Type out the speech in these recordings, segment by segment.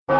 Chaque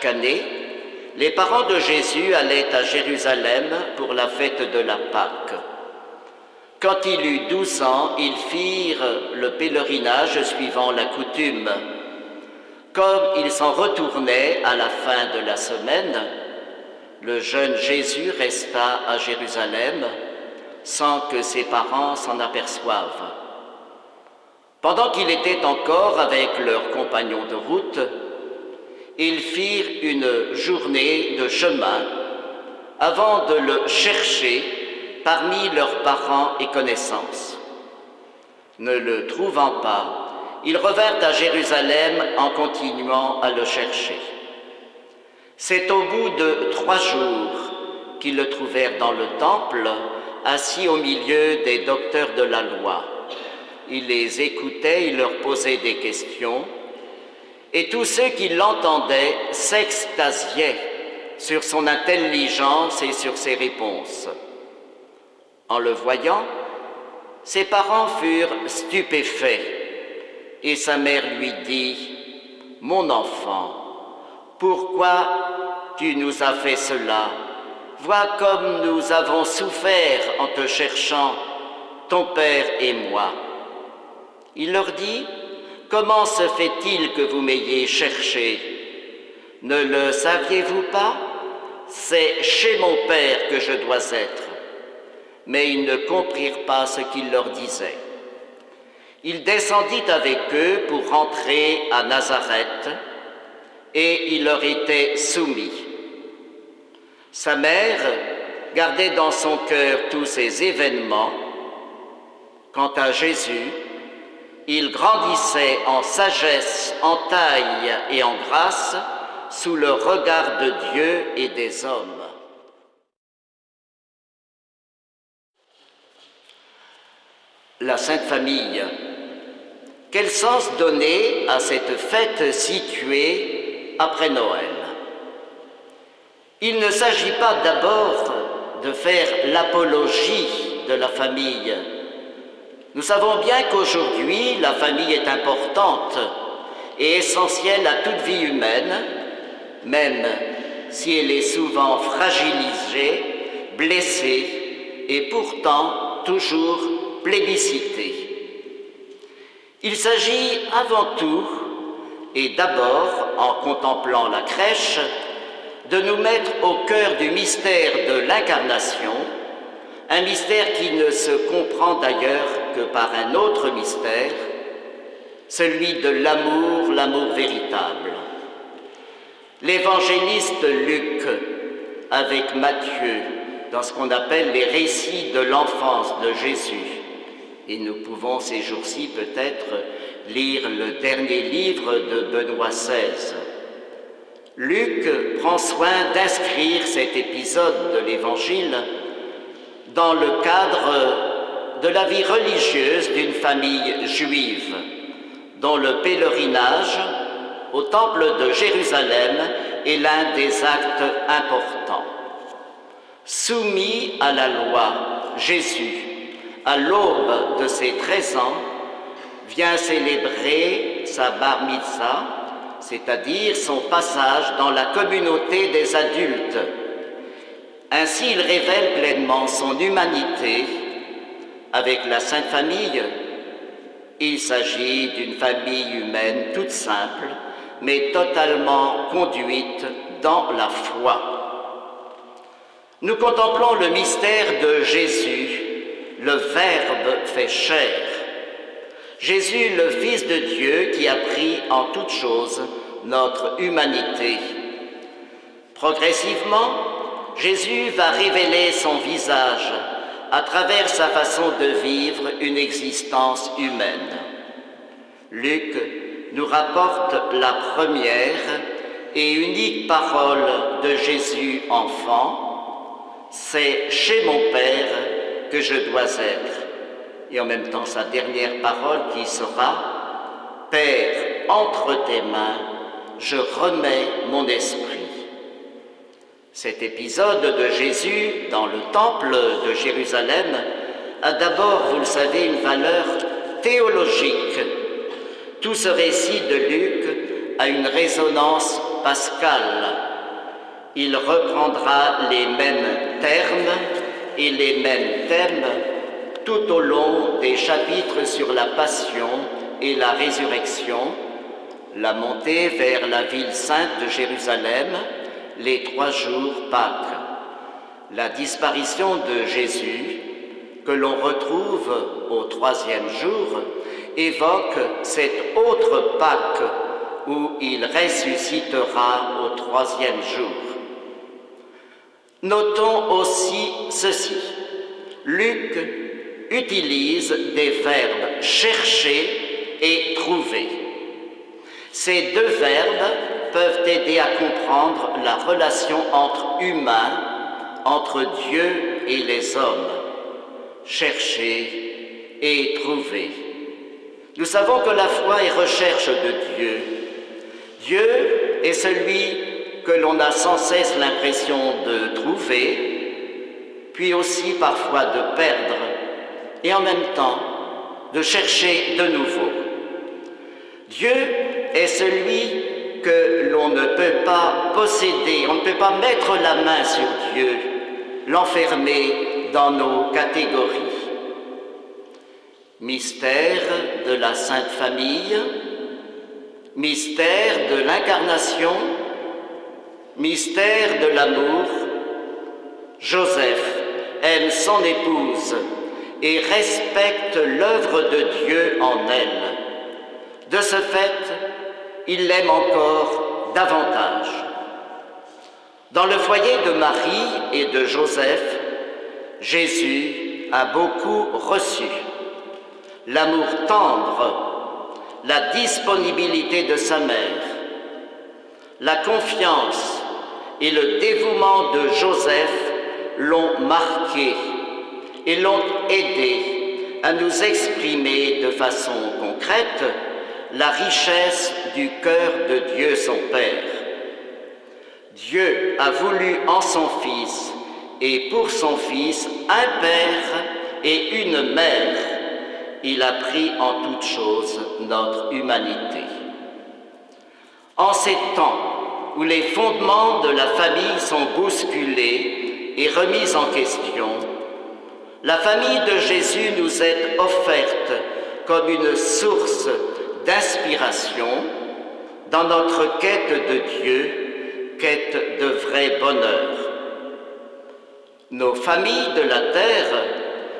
année, les parents de Jésus allaient à Jérusalem pour la fête de la Pâque. Quand il eut 12 ans, ils firent le pèlerinage suivant la coutume. Comme ils s'en retournaient à la fin de la semaine, le jeune Jésus resta à Jérusalem sans que ses parents s'en aperçoivent. Pendant qu'il était encore avec leurs compagnons de route, ils firent une journée de chemin avant de le chercher parmi leurs parents et connaissances. Ne le trouvant pas, ils revinrent à Jérusalem en continuant à le chercher. C'est au bout de 3 jours qu'ils le trouvèrent dans le temple, assis au milieu des docteurs de la loi. Il les écoutait, il leur posait des questions, et tous ceux qui l'entendaient s'extasiaient sur son intelligence et sur ses réponses. En le voyant, ses parents furent stupéfaits, et sa mère lui dit : « Mon enfant, pourquoi tu nous as fait cela ? Vois comme nous avons souffert en te cherchant, ton père et moi. » Il leur dit : « Comment se fait-il que vous m'ayez cherché ? Ne le saviez-vous pas ? C'est chez mon père que je dois être. » Mais ils ne comprirent pas ce qu'il leur disait. Il descendit avec eux pour rentrer à Nazareth, et il leur était soumis. Sa mère gardait dans son cœur tous ces événements. Quant à Jésus, il grandissait en sagesse, en taille et en grâce sous le regard de Dieu et des hommes. La Sainte Famille. Quel sens donner à cette fête située après Noël ? Il ne s'agit pas d'abord de faire l'apologie de la famille. Nous savons bien qu'aujourd'hui, la famille est importante et essentielle à toute vie humaine, même si elle est souvent fragilisée, blessée et pourtant toujours plébiscitée. Il s'agit avant tout, et d'abord en contemplant la crèche, de nous mettre au cœur du mystère de l'incarnation, un mystère qui ne se comprend d'ailleurs que par un autre mystère, celui de l'amour, l'amour véritable. L'évangéliste Luc, avec Matthieu, dans ce qu'on appelle les récits de l'enfance de Jésus, et nous pouvons ces jours-ci peut-être lire le dernier livre de Benoît XVI. Luc prend soin d'inscrire cet épisode de l'Évangile dans le cadre de la vie religieuse d'une famille juive, dont le pèlerinage au temple de Jérusalem est l'un des actes importants. Soumis à la loi, Jésus, à l'aube de ses 13 ans, vient célébrer sa bar mitzvah, c'est-à-dire son passage dans la communauté des adultes. Ainsi, il révèle pleinement son humanité. Avec la Sainte Famille, il s'agit d'une famille humaine toute simple, mais totalement conduite dans la foi. Nous contemplons le mystère de Jésus, le Verbe fait chair. Jésus, le Fils de Dieu, qui a pris en toutes choses notre humanité. Progressivement, Jésus va révéler son visage à travers sa façon de vivre une existence humaine. Luc nous rapporte la première et unique parole de Jésus enfant : « C'est chez mon Père que je dois être ». Et en même temps sa dernière parole qui sera « Père, entre tes mains, je remets mon esprit ». Cet épisode de Jésus dans le temple de Jérusalem a d'abord, vous le savez, une valeur théologique. Tout ce récit de Luc a une résonance pascale. Il reprendra les mêmes termes et les mêmes thèmes tout au long des chapitres sur la Passion et la Résurrection, la montée vers la ville sainte de Jérusalem, les 3 jours Pâques, la disparition de Jésus, que l'on retrouve au 3e jour, évoque cette autre Pâque où il ressuscitera au 3e jour. Notons aussi ceci. Luc utilise des verbes chercher et trouver. Ces 2 verbes peuvent aider à comprendre la relation entre humains, entre Dieu et les hommes. Chercher et trouver. Nous savons que la foi est recherche de Dieu. Dieu est celui que l'on a sans cesse l'impression de trouver, puis aussi parfois de perdre, et en même temps de chercher de nouveau. Dieu est celui que l'on ne peut pas posséder, on ne peut pas mettre la main sur Dieu, l'enfermer dans nos catégories. Mystère de la Sainte Famille, mystère de l'incarnation, mystère de l'amour. Joseph aime son épouse et respecte l'œuvre de Dieu en elle. De ce fait, il l'aime encore davantage. Dans le foyer de Marie et de Joseph, Jésus a beaucoup reçu. L'amour tendre, la disponibilité de sa mère, la confiance et le dévouement de Joseph l'ont marqué et l'ont aidé à nous exprimer de façon concrète la richesse du cœur de Dieu son Père. Dieu a voulu en son Fils et pour son Fils un Père et une Mère. Il a pris en toutes choses notre humanité. En ces temps où les fondements de la famille sont bousculés et remis en question, la famille de Jésus nous est offerte comme une source d'inspiration dans notre quête de Dieu, quête de vrai bonheur. Nos familles de la terre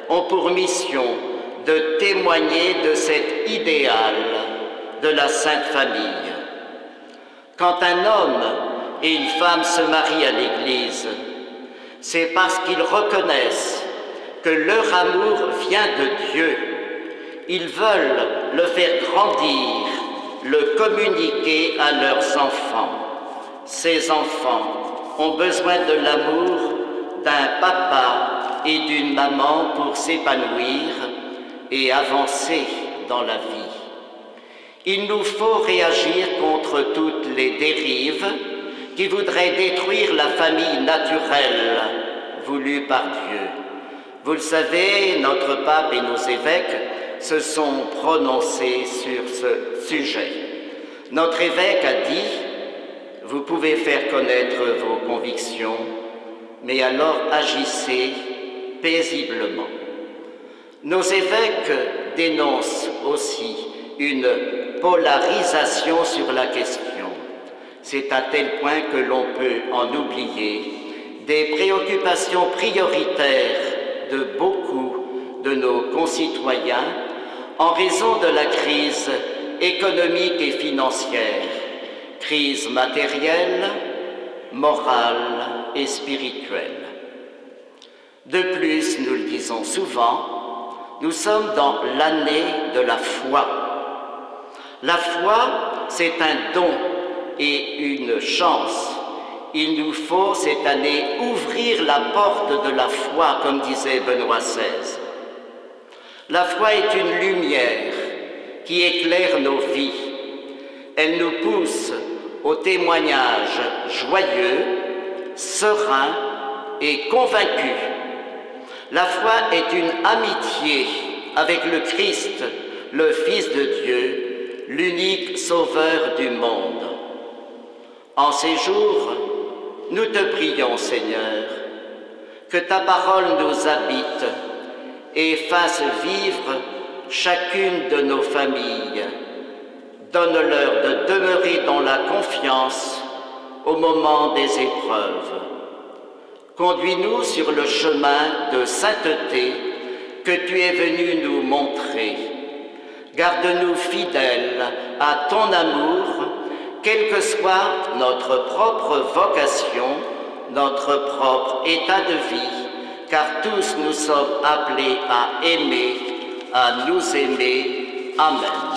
ont pour mission de témoigner de cet idéal de la Sainte Famille. Quand un homme et une femme se marient à l'Église, c'est parce qu'ils reconnaissent que leur amour vient de Dieu. Ils veulent le faire grandir, le communiquer à leurs enfants. Ces enfants ont besoin de l'amour d'un papa et d'une maman pour s'épanouir et avancer dans la vie. Il nous faut réagir contre toutes les dérives qui voudraient détruire la famille naturelle voulue par Dieu. Vous le savez, notre pape et nos évêques se sont prononcés sur ce sujet. Notre évêque a dit « Vous pouvez faire connaître vos convictions, mais alors agissez paisiblement ». Nos évêques dénoncent aussi une polarisation sur la question. C'est à tel point que l'on peut en oublier des préoccupations prioritaires de beaucoup de nos concitoyens en raison de la crise économique et financière, crise matérielle, morale et spirituelle. De plus, nous le disons souvent, nous sommes dans l'année de la foi. La foi, c'est un don et une chance. Il nous faut cette année ouvrir la porte de la foi, comme disait Benoît XVI. La foi est une lumière qui éclaire nos vies. Elle nous pousse au témoignage joyeux serein et convaincu. La foi est une amitié avec le Christ, le Fils de Dieu, l'unique Sauveur du monde. En ces jours, nous te prions, Seigneur, que ta parole nous habite et fasse vivre chacune de nos familles. Donne-leur de demeurer dans la confiance au moment des épreuves. Conduis-nous sur le chemin de sainteté que tu es venu nous montrer. Garde-nous fidèles à ton amour, quelle que soit notre propre vocation, notre propre état de vie, car tous nous sommes appelés à aimer, à nous aimer. Amen.